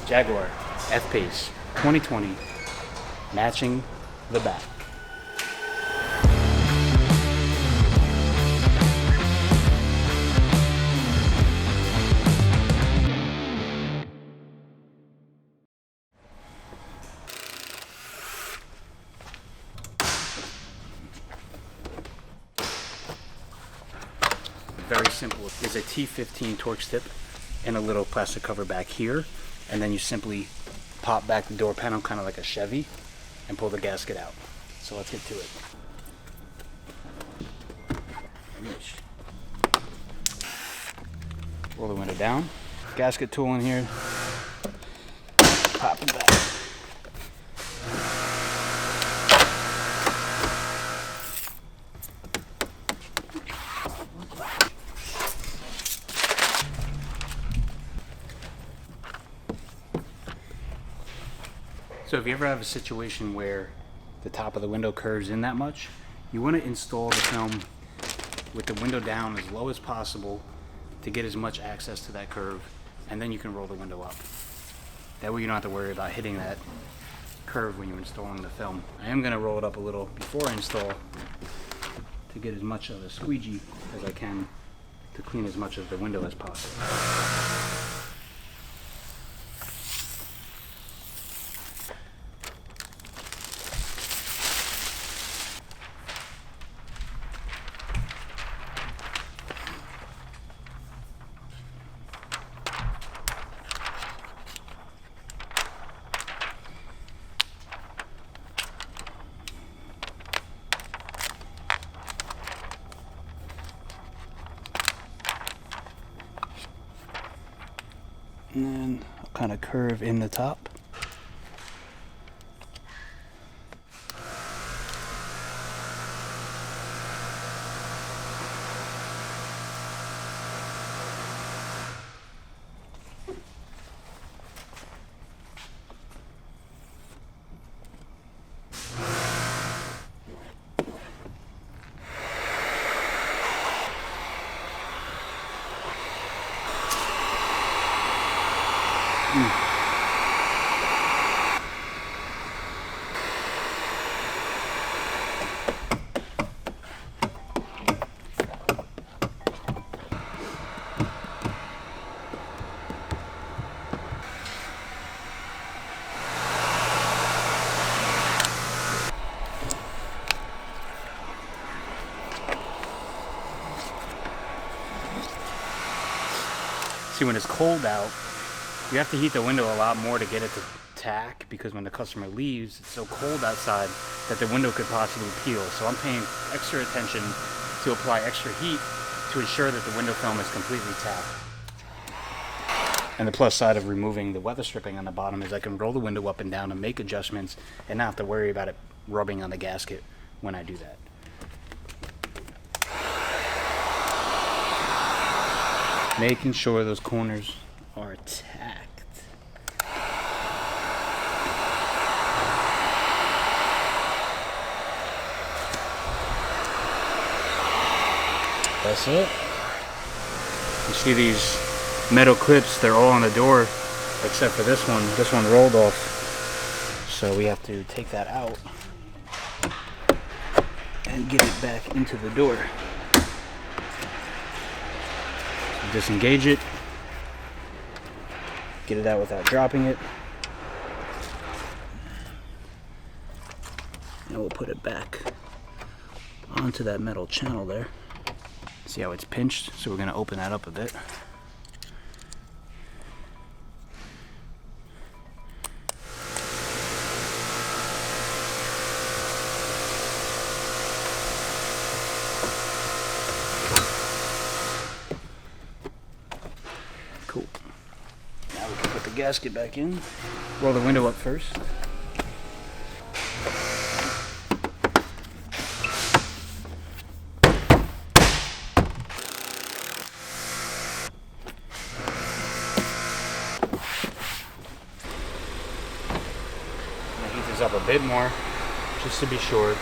Jaguar F-Pace 2020, matching the back. Very simple. There's a T15 Torx tip and a little plastic cover back here, and then you simply pop back the door panel kind of like a Chevy and pull the gasket out. So let's get to it. Roll the window down. Gasket tool in here. Pop it back. So if you ever have a situation where the top of the window curves in that much, you want to install the film with the window down as low as possible to get as much access to that curve, and then you can roll the window up. That way you don't have to worry about hitting that curve when you're installing the film. I am going to roll it up a little before I install to get as much of a squeegee as I can to clean as much of the window as possible. And then I'll kind of curve in the top. See, when it's cold out, you have to heat the window a lot more to get it to tack, because when the customer leaves, it's so cold outside that the window could possibly peel. So I'm paying extra attention to apply extra heat to ensure that the window film is completely tacked. And the plus side of removing the weather stripping on the bottom is I can roll the window up and down and make adjustments and not have to worry about it rubbing on the gasket when I do that. Making sure those corners are tacked. That's it. You see these metal clips, they're all on the door except for this one. This one rolled off. So we have to take that out and get it back into the door. Disengage it, get it out without dropping it, and we'll put it back onto that metal channel there. See how it's pinched? So we're going to open that up a bit. Cool. Now we can put the gasket back in. Roll the window up first. I'm gonna heat this up a bit more, just to be sure.